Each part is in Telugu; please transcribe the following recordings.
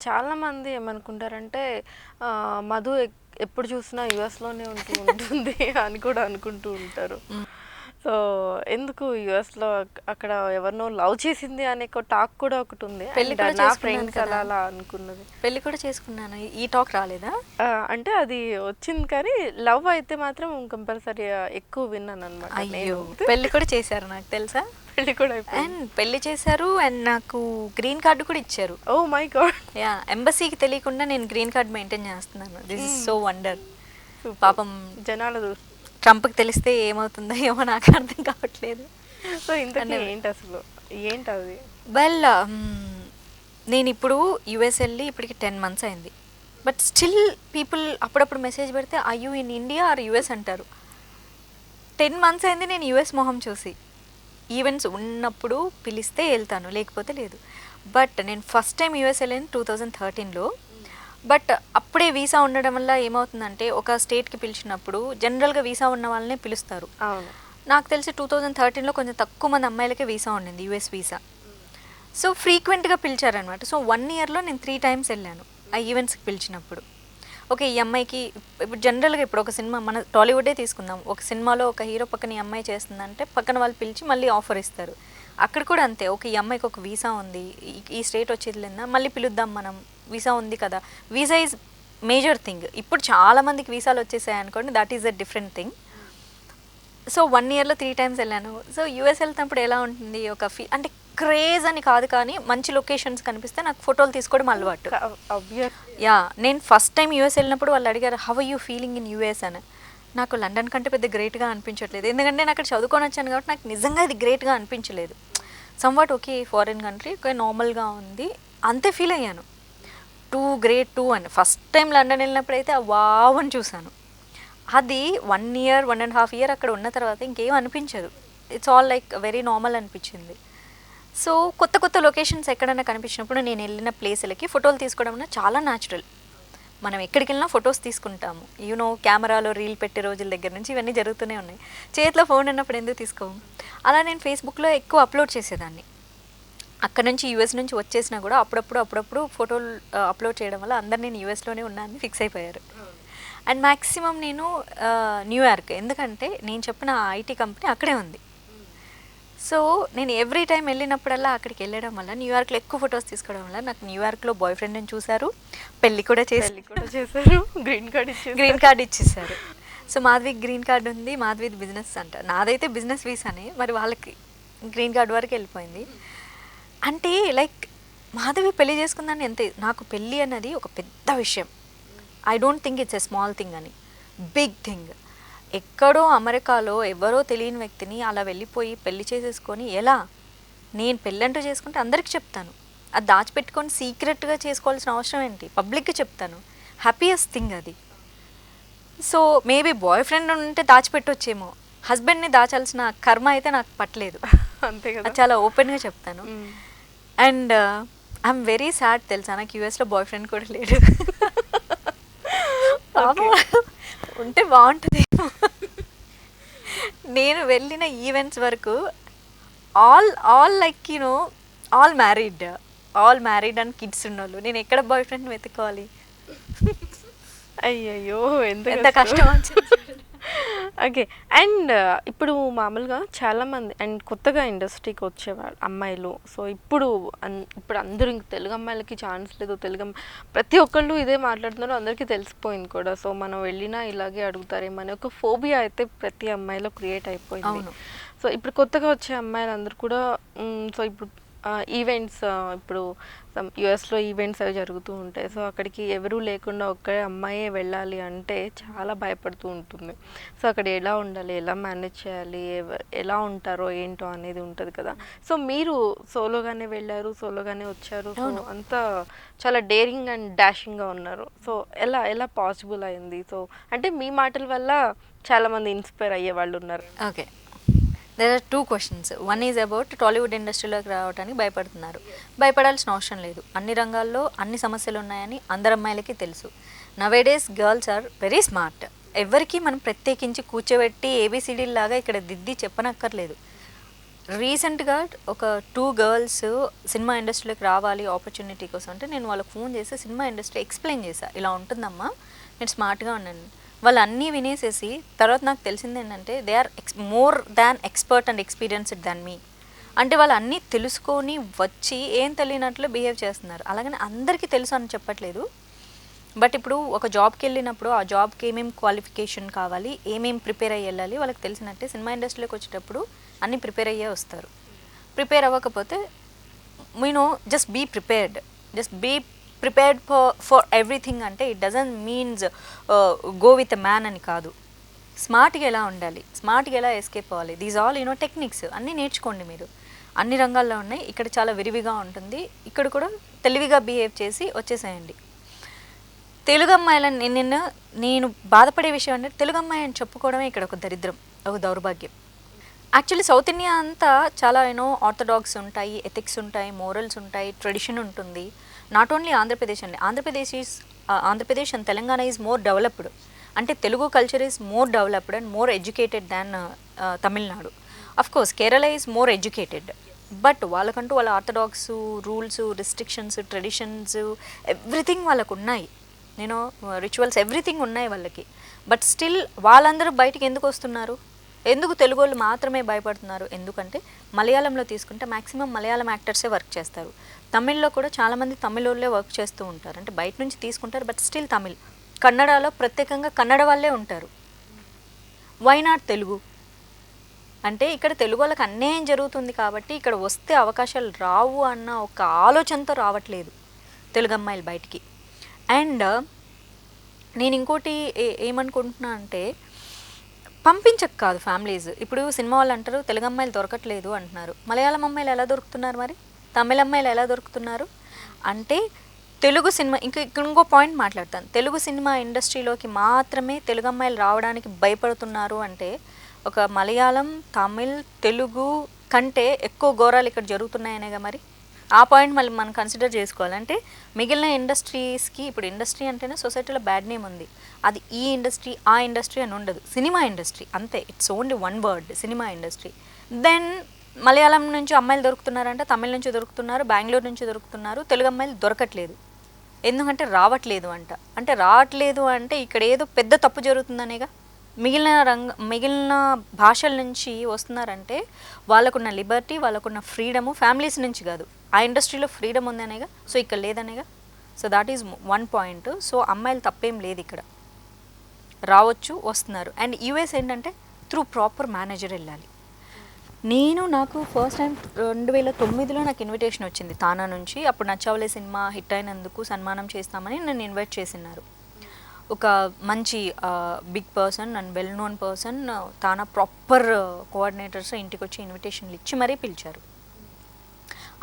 చాలామంది ఏమనుకుంటారంటే మధు ఎప్పుడు చూసినా యూఎస్‌లోనే ఉంటుంది అని కూడా అనుకుంటూ ఉంటారు. హ్మ్. సో, ఎందుకు యూఎస్‌లో అక్కడ ఎవరినో లవ్ చేసింది అనే ఒక టాక్ కూడా ఒకటుంది. పెళ్లి అండ్ కూడా నా చేసుకున్నాను ఫ్రెండ్స్ కదా! అలా అలా అనుకున్నది. పెళ్లి కూడా చేసుకున్నాను. ఈ టాక్ రాలేదా? అంటే అది వచ్చింది కానీ లవ్ అయితే మాత్రం కంపల్సరీ ఎక్కువ విన్నాననమాట అయ్యో! నేను. పెళ్లి కూడా చేశారు నాకు తెలుసా? పెళ్లి కూడా అయిపోయింది. అండ్ పెళ్లి చేశారు అండ్ నాకు గ్రీన్ కార్డ్ కూడా ఇచ్చారు. Oh my God! యాహ్! ఎంబసీకి తెలియకుండా నేను గ్రీన్ కార్డ్ మెయింటైన్ చేస్తున్నాను. దిస్ ఇస్ హ్మ్. So wonder. సూపర్. పాపం జనాలు ట్రంప్‌కి తెలిస్తే ఏమవుతుందో ఏమో నాకు అర్థం కావట్లేదు. సో, ఇంతకీ అండ్ ఏంటసలు? ఏంటది? వెల్ నేనిప్పుడు యూఎస్ ఎళ్ళి ఇప్పటికి 10 మంత్స్ అయింది. బట్ స్టిల్ పీపుల్ అప్పుడప్పుడు మెసేజ్ పెడితే I you in India or US అంటారు. 10 మంత్స్ అయింది నేను యూఎస్ మొహం చూసి. ఈవెంట్స్ ఉన్నప్పుడు పిలిస్తే వెళ్తాను, లేకపోతే లేదు. బట్ నేను ఫస్ట్ టైం యూఎస్ వెళ్ళాను 2013లో. బట్ అప్పుడే వీసా ఉండడం వల్ల ఏమవుతుందంటే ఒక స్టేట్కి పిలిచినప్పుడు జనరల్గా వీసా ఉన్న వాళ్ళనే పిలుస్తారు. అవును. నాకు తెలిసి 2013లో కొంచెం తక్కువ మంది అమ్మాయిలకే వీసా ఉండింది, యూఎస్ వీసా. సో ఫ్రీక్వెంట్గా పిలిచారనమాట. సో 1 ఇయర్లో నేను 3 టైమ్స్ వెళ్ళాను ఆ ఈవెంట్స్కి పిలిచినప్పుడు. ఓకే, ఈ అమ్మాయికి ఇప్పుడు జనరల్గా ఇప్పుడు ఒక సినిమా మన టాలీవుడే తీసుకుందాం. ఒక సినిమాలో ఒక హీరో పక్కన ఈ అమ్మాయి చేస్తుందంటే పక్కన వాళ్ళు పిలిచి మళ్ళీ ఆఫర్ ఇస్తారు. అక్కడ కూడా అంతే. ఓకే, ఈ అమ్మాయికి ఒక వీసా ఉంది, ఈ స్టేట్ వచ్చేదిలేదా, మళ్ళీ పిలుద్దాం మనం, వీసా ఉంది కదా. Visa is major thing. ఇప్పుడు చాలామందికి వీసాలు వచ్చేసాయి అనుకోండి, that is a different thing. So 1 ఇయర్లో 3 టైమ్స్ వెళ్ళాను. సో యూఎస్ వెళ్తున్నప్పుడు ఎలా ఉంటుంది, ఒక అంటే క్రేజ్ అని కాదు కానీ మంచి లొకేషన్స్ కనిపిస్తే నాకు ఫోటోలు తీసుకోవడం అలవాటు. ఆబ్వియస్. యా, నేను ఫస్ట్ టైం యూఎస్ వెళ్ళినప్పుడు వాళ్ళు అడిగారు how are you feeling in US అని. నాకు లండన్ కంటే పెద్ద గ్రేట్గా అనిపించట్లేదు, ఎందుకంటే నేను అక్కడ చదువుకొని వచ్చాను కాబట్టి నాకు నిజంగా ఇది గ్రేట్గా అనిపించలేదు. Somewhat okay, foreign country okay నార్మల్గా ఉంది అంతే ఫీల్ అయ్యాను. టూ గ్రేట్ టూ అని ఫస్ట్ టైం లండన్ వెళ్ళినప్పుడైతే ఆ వావ్ అని చూశాను. అది 1 ఇయర్ 1.5 ఇయర్ అక్కడ ఉన్న తర్వాత ఇంకేం అనిపించదు. It's all like very normal అనిపించింది. సో కొత్త కొత్త లొకేషన్స్ ఎక్కడైనా కనిపించినప్పుడు నేను వెళ్ళిన ప్లేసులకి ఫోటోలు తీసుకోవడం అనేది చాలా న్యాచురల్. మనం ఎక్కడికి వెళ్ళినా ఫొటోస్ తీసుకుంటాము. యూనో కెమెరాలో రీల్ పెట్టే రోజుల దగ్గర నుంచి ఇవన్నీ జరుగుతూనే ఉన్నాయి. చేతిలో ఫోన్ ఉన్నప్పుడు ఎందుకు తీసుకోము. అలా నేను ఫేస్బుక్లో ఎక్కువ అప్లోడ్ చేసేదాన్ని. అక్కడ నుంచి యూఎస్ నుంచి వచ్చేసినా కూడా అప్పుడప్పుడు ఫోటోలు అప్లోడ్ చేయడం వల్ల అందరు నేను యూఎస్లోనే ఉన్నానని ఫిక్స్ అయిపోయారు. అండ్ మ్యాక్సిమం నేను న్యూయార్క్, ఎందుకంటే నేను చెప్పిన ఐటీ కంపెనీ అక్కడే ఉంది. సో నేను ఎవ్రీ టైం వెళ్ళినప్పుడల్లా అక్కడికి వెళ్ళడం వల్ల న్యూయార్క్లో ఎక్కువ ఫొటోస్ తీసుకోవడం వల్ల నాకు న్యూయార్క్లో బాయ్ ఫ్రెండ్ని చూశారు, పెళ్ళి కూడా చేశారు. గ్రీన్ కార్డ్ ఇచ్చేసారు. గ్రీన్ కార్డ్ ఇచ్చేసారు. సో మాధవికి గ్రీన్ కార్డ్ ఉంది, మాధవిది బిజినెస్ అంట. నాదైతే బిజినెస్ వీసానే, మరి వాళ్ళకి గ్రీన్ కార్డ్ వరకు వెళ్ళిపోయింది. అంటే లైక్ మాధవి పెళ్లి చేసుకుందని ఎంత, నాకు పెళ్ళి అన్నది ఒక పెద్ద విషయం. I don't think it's a small thing అని, బిగ్ థింగ్. ఎక్కడో అమెరికాలో ఎవరో తెలియని వ్యక్తిని అలా వెళ్ళిపోయి పెళ్లి చేసేసుకొని ఎలా, నేను పెళ్ళంటూ చేసుకుంటే అందరికీ చెప్తాను, అది దాచిపెట్టుకొని సీక్రెట్గా చేసుకోవాల్సిన అవసరం ఏంటి, పబ్లిక్గా చెప్తాను. హ్యాపీయెస్ట్ థింగ్ అది. సో మేబీ బాయ్ ఫ్రెండ్ ఉంటే దాచిపెట్టొచ్చేమో, హస్బెండ్ని దాచాల్సిన కర్మ అయితే నాకు పట్టలేదు. అంతే కదా. అది చాలా ఓపెన్గా చెప్తాను. అండ్ ఐఎమ్ వెరీ సాడ్ తెలుసా, నాకు యూఎస్లో బాయ్ ఫ్రెండ్ కూడా లేడు. ఉంటే బాగుంటుందేమో. నేను వెళ్ళిన ఈవెంట్స్ వరకు all like you know all married and kids ఉన్నోళ్ళు. నేను ఎక్కడ బాయ్ ఫ్రెండ్ వెతుక్కోవాలి. అయ్యయ్యో, ఎంత కష్టం వచ్చింది. ఓకే. అండ్ ఇప్పుడు మామూలుగా చాలామంది అండ్ కొత్తగా ఇండస్ట్రీకి వచ్చేవాళ్ళు అమ్మాయిలు. సో ఇప్పుడు అందరూ ఇంక తెలుగు అమ్మాయిలకి ఛాన్స్ లేదు, ప్రతి ఒక్కళ్ళు ఇదే మాట్లాడుతున్నారు, అందరికీ తెలిసిపోయింది కూడా. సో మనం వెళ్ళినా ఇలాగే అడుగుతారేమో అని ఒక ఫోబియా అయితే ప్రతి అమ్మాయిలో క్రియేట్ అయిపోయింది. అవును. సో ఇప్పుడు కొత్తగా వచ్చే అమ్మాయిలందరూ కూడా సో ఇప్పుడు ఈవెంట్స్, ఇప్పుడు యుఎస్లో ఈవెంట్స్ అవి జరుగుతూ ఉంటాయి. సో అక్కడికి ఎవరూ లేకుండా ఒక్క అమ్మాయే వెళ్ళాలి అంటే చాలా భయపడుతూ ఉంటుంది. సో అక్కడ ఎలా ఉండాలి, ఎలా మేనేజ్ చేయాలి, ఎలా ఉంటారో ఏంటో అనేది ఉంటుంది కదా. సో మీరు సోలోగానే వెళ్ళారు, సోలోగానే వచ్చారు. సో అంతా చాలా డేరింగ్ అండ్ డాషింగ్గా ఉన్నారు. సో ఎలా ఎలా పాసిబుల్ అయింది? సో అంటే మీ మాటల వల్ల చాలామంది ఇన్స్పైర్ అయ్యే వాళ్ళు ఉన్నారు. Okay, there are 2 questions. One is about Tollywood ఇండస్ట్రీలోకి రావడానికి భయపడుతున్నారు. భయపడాల్సిన అవసరం లేదు. అన్ని రంగాల్లో అన్ని సమస్యలు ఉన్నాయని అందరు అమ్మాయిలకి తెలుసు. Nowadays girls are very smart. ఎవరికి మనం ప్రత్యేకించి కూర్చోబెట్టి ఏబిసిడీ లాగా ఇక్కడ దిద్ది చెప్పనక్కర్లేదు. రీసెంట్గా ఒక 2 గర్ల్స్ సినిమా ఇండస్ట్రీలోకి రావాలి ఆపర్చునిటీ కోసం అంటే నేను వాళ్ళకి ఫోన్ చేసి సినిమా ఇండస్ట్రీ ఎక్స్ప్లెయిన్ చేశా, ఇలా ఉంటుందమ్మా, నేను స్మార్ట్గా ఉన్నాను. వాళ్ళు అన్నీ వినేసేసి తర్వాత నాకు తెలిసింది ఏంటంటే they are more than expert and experienced than me. అంటే వాళ్ళు అన్నీ తెలుసుకొని వచ్చి ఏం తెలియనట్లు బిహేవ్ చేస్తున్నారు. అలాగని అందరికీ తెలుసు అని చెప్పట్లేదు. బట్ ఇప్పుడు ఒక జాబ్కి వెళ్ళినప్పుడు ఆ జాబ్కి ఏమేమి క్వాలిఫికేషన్ కావాలి, ఏమేమి ప్రిపేర్ అయ్యి వెళ్ళాలి వాళ్ళకి తెలిసినట్టే సినిమా ఇండస్ట్రీలోకి వచ్చేటప్పుడు అన్నీ ప్రిపేర్ అయ్యే వస్తారు. ప్రిపేర్ అవ్వకపోతే just be prepared, just be prepared for everything అంటే it doesn't means go with a man అని కాదు. స్మార్ట్గా ఎలా ఉండాలి, స్మార్ట్గా ఎలా ఎస్కేప్ అవ్వాలి, దీస్ ఆల్ టెక్నిక్స్ అన్నీ నేర్చుకోండి మీరు. అన్ని రంగాల్లో ఉన్నాయి, ఇక్కడ చాలా విరివిగా ఉంటుంది, ఇక్కడ కూడా తెలివిగా బిహేవ్ చేసి వచ్చేసేయండి. తెలుగు అమ్మాయిలని నేను బాధపడే విషయం అంటే తెలుగు అమ్మాయి అని చెప్పుకోవడమే ఇక్కడ ఒక దరిద్రం, ఒక దౌర్భాగ్యం. యాక్చువల్లీ సౌత్ ఇండియా అంతా చాలా ఆర్థోడాక్స్ ఉంటాయి, ఎథిక్స్ ఉంటాయి, మోరల్స్ ఉంటాయి, ట్రెడిషన్ ఉంటుంది. నాట్ ఓన్లీ ఆంధ్రప్రదేశ్ అండి, Andhra Pradesh and Telangana is more developed. అంటే Telugu culture is more developed and more educated than Tamil Nadu. Of course Kerala is more educated, but వాళ్ళకంటూ వాళ్ళ orthodox rules, restrictions, traditions, everything వాళ్ళకు ఉన్నాయి. రిచువల్స్ ఎవ్రీథింగ్ ఉన్నాయి వాళ్ళకి. బట్ స్టిల్ వాళ్ళందరూ బయటికి ఎందుకు వస్తున్నారు, ఎందుకు తెలుగు వాళ్ళు మాత్రమే భయపడుతున్నారు? ఎందుకంటే మలయాళంలో తీసుకుంటే మ్యాక్సిమం మలయాళం యాక్టర్సే వర్క్ చేస్తారు. తమిళ్లో కూడా చాలామంది తమిళ వాళ్ళే వర్క్ చేస్తూ ఉంటారు, అంటే బయట నుంచి తీసుకుంటారు, బట్ స్టిల్ తమిళ్. కన్నడలో ప్రత్యేకంగా కన్నడ వాళ్ళే ఉంటారు. Why not Telugu? అంటే ఇక్కడ తెలుగు వాళ్ళకి అన్యాయం జరుగుతుంది కాబట్టి ఇక్కడ వస్తే అవకాశాలు రావు అన్న ఒక ఆలోచనతో రావట్లేదు తెలుగు అమ్మాయిలు బయటికి. అండ్ నేను ఇంకోటి ఏమనుకుంటున్నా అంటే పంపించక కాదు ఫ్యామిలీస్. ఇప్పుడు సినిమా వాళ్ళు అంటారు తెలుగు అమ్మాయిలు దొరకట్లేదు అంటున్నారు, మలయాళం అమ్మాయిలు ఎలా దొరుకుతున్నారు, మరి తమిళ అమ్మాయిలు ఎలా దొరుకుతున్నారు? అంటే తెలుగు సినిమా ఇంకో పాయింట్ మాట్లాడతాను, తెలుగు సినిమా ఇండస్ట్రీలోకి మాత్రమే తెలుగు అమ్మాయిలు రావడానికి భయపడుతున్నారు అంటే ఒక మలయాళం, తమిళ్, తెలుగు కంటే ఎక్కువ ఘోరాలు ఇక్కడ జరుగుతున్నాయనేగా మరి. ఆ పాయింట్ మళ్ళీ మనం కన్సిడర్ చేసుకోవాలంటే మిగిలిన ఇండస్ట్రీస్కి, ఇప్పుడు ఇండస్ట్రీ అంటేనే సొసైటీలో బ్యాడ్ నేమ్ ఉంది, అది ఈ ఇండస్ట్రీ ఆ ఇండస్ట్రీ అని ఉండదు, సినిమా ఇండస్ట్రీ అంతే, it's only one word, cinema industry. Then Malayalam నుంచి అమ్మాయిలు దొరుకుతున్నారంటే తమిళ నుంచి దొరుకుతున్నారు, బెంగళూరు నుంచి దొరుకుతున్నారు, తెలుగు అమ్మాయిలు దొరకట్లేదు. ఎందుకంటే రావట్లేదు అంటే రావట్లేదు అంటే ఇక్కడ ఏదో పెద్ద తప్పు జరుగుతుందనేగా. మిగిలిన భాషల నుంచి వస్తున్నారంటే వాళ్ళకున్న లిబర్టీ, వాళ్ళకున్న ఫ్రీడము ఫ్యామిలీస్ నుంచి కాదు, ఆ ఇండస్ట్రీలో ఫ్రీడమ్ ఉందనేగా. సో ఇక్కడ లేదనేగా. So that is one point. So అమ్మాయిలు తప్పేం లేదు, ఇక్కడ రావచ్చు, వస్తున్నారు. అండ్ యూఎస్ ఏంటంటే త్రూ ప్రాపర్ మేనేజర్ వెళ్ళాలి. నాకు ఫస్ట్ టైం 2009లో నాకు ఇన్విటేషన్ వచ్చింది తానా నుంచి. అప్పుడు నచ్చావలే సినిమా హిట్ అయినందుకు సన్మానం చేస్తామని నన్ను ఇన్వైట్ చేసినారు. ఒక మంచి big person and well known person, TANA proper coordinators ఇంటికి వచ్చి ఇన్విటేషన్లు ఇచ్చి మరీ పిలిచారు.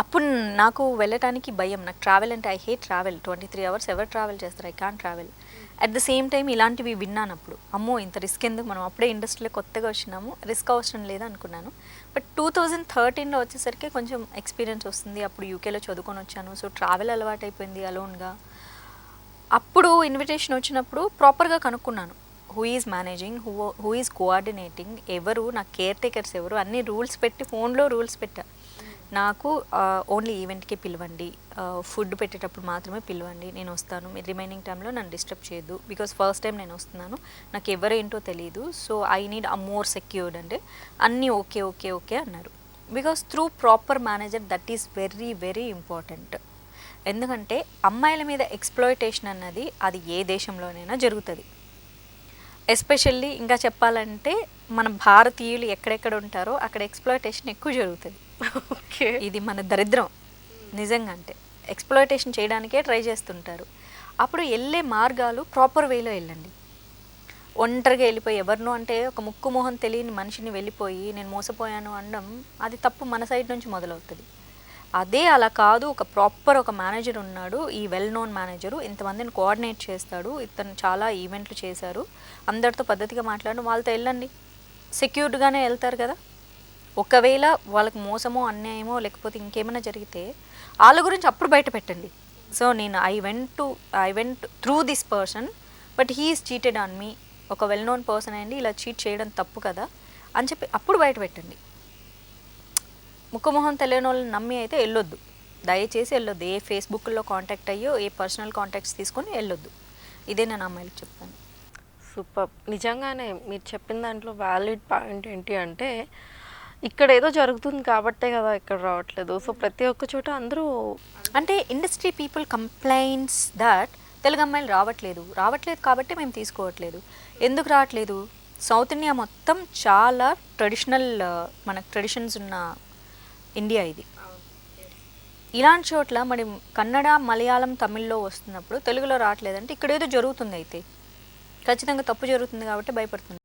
అప్పుడు నాకు వెళ్ళటానికి భయం, నాకు ట్రావెల్ అంటే ఐ హేట్ ట్రావెల్, 23 hours ఎవరు ట్రావెల్ చేస్తారు, I can't travel. At the same time ఇలాంటివి విన్నానప్పుడు అమ్మో ఇంత రిస్క్ ఎందుకు, మనం అప్పుడే ఇండస్ట్రీలో కొత్తగా వచ్చినాము, రిస్క్ అవసరం లేదు అనుకున్నాను. బట్ 2013లో వచ్చేసరికి కొంచెం ఎక్స్పీరియన్స్ వస్తుంది. అప్పుడు యూకేలో చదువుకొని వచ్చాను, సో ట్రావెల్ అలవాటు అయిపోయింది అలోన్గా. అప్పుడు ఇన్విటేషన్ వచ్చినప్పుడు ప్రాపర్గా కనుక్కున్నాను who is managing, who is coordinating, ఎవరు నా కేర్ టేకర్స్ ఎవరు, అన్ని రూల్స్ పెట్టి ఫోన్లో రూల్స్ పెట్టా. నాకు ఓన్లీ ఈవెంట్కి పిలవండి, ఫుడ్ పెట్టేటప్పుడు మాత్రమే పిలవండి, నేను వస్తాను, మీరు రిమైనింగ్ టైంలో నన్ను డిస్టర్బ్ చేయొద్దు, బికాస్ ఫస్ట్ టైం నేను వస్తున్నాను, నాకు ఎవరేంటో తెలియదు, so I need more secured. అంటే అన్నీ ఓకే ఓకే ఓకే అన్నారు. Because through proper manager that is very very important. ఎందుకంటే అమ్మాయిల మీద ఎక్స్ప్లాయిటేషన్ అన్నది అది ఏ దేశంలోనైనా జరుగుతుంది. ఎస్పెషల్లీ ఇంకా చెప్పాలంటే మన భారతీయులు ఎక్కడెక్కడ ఉంటారో అక్కడ ఎక్స్ప్లాయిటేషన్ ఎక్కువ జరుగుతుంది. ఓకే, ఇది మన దరిద్రం నిజంగా. అంటే ఎక్స్ప్లాయిటేషన్ చేయడానికే ట్రై చేస్తుంటారు. అప్పుడు వెళ్ళే మార్గాలు ప్రాపర్ వేలో వెళ్ళండి. ఒంటరిగా వెళ్ళిపోయి ఎవరినో అంటే ఒక ముక్కు మొహం తెలియని మనిషిని వెళ్ళిపోయి నేను మోసపోయాను అనడం అది తప్పు, మన సైడ్ నుంచి మొదలవుతుంది. అదే అలా కాదు, ఒక ప్రాపర్ ఒక మేనేజర్ ఉన్నాడు, ఈ వెల్ నోన్ మేనేజరు ఇంతమందిని కోఆర్డినేట్ చేస్తాడు, ఇతను చాలా ఈవెంట్లు చేశారు, అందరితో పద్ధతిగా మాట్లాడడం, వాళ్ళతో వెళ్ళండి, సెక్యూర్డ్గానే వెళ్తారు కదా. ఒకవేళ వాళ్ళకి మోసమో అన్యాయమో లేకపోతే ఇంకేమైనా జరిగితే వాళ్ళ గురించి అప్పుడు బయట పెట్టండి. సో నేను I went through this person but he is cheated on me, ఒక వెల్ నోన్ పర్సన్ అయ్యండి ఇలా చీట్ చేయడం తప్పు కదా అని చెప్పి అప్పుడు బయట పెట్టండి. ముఖమొహం తెలియని వాళ్ళని నమ్మి అయితే వెళ్ళొద్దు, దయచేసి వెళ్ళొద్దు. ఏ ఫేస్బుక్లో కాంటాక్ట్ అయ్యో ఏ పర్సనల్ కాంటాక్ట్స్ తీసుకొని వెళ్ళొద్దు. ఇదే నేను అమ్మాయిలకు చెప్తాను. సూపర్. నిజంగానే మీరు చెప్పిన దాంట్లో వ్యాలిడ్ పాయింట్ ఏంటి అంటే ఇక్కడ ఏదో జరుగుతుంది కాబట్టే కదా ఇక్కడ రావట్లేదు. సో ప్రతి ఒక్క చోట అందరూ అంటే industry people complaints that Telugu అమ్మాయిలు రావట్లేదు కాబట్టి మేము తీసుకోవట్లేదు. ఎందుకు రావట్లేదు? సౌత్ ఇండియా మొత్తం చాలా ట్రెడిషనల్, మనకు ట్రెడిషన్స్ ఉన్న ఇండియా ఇది. ఇలాంటి చోట్ల మరి కన్నడ, మలయాళం, తమిళ్లో వస్తున్నప్పుడు తెలుగులో రావట్లేదంటే ఇక్కడ ఏదో జరుగుతుంది. అయితే ఖచ్చితంగా తప్పు జరుగుతుంది కాబట్టి భయపడుతుంది.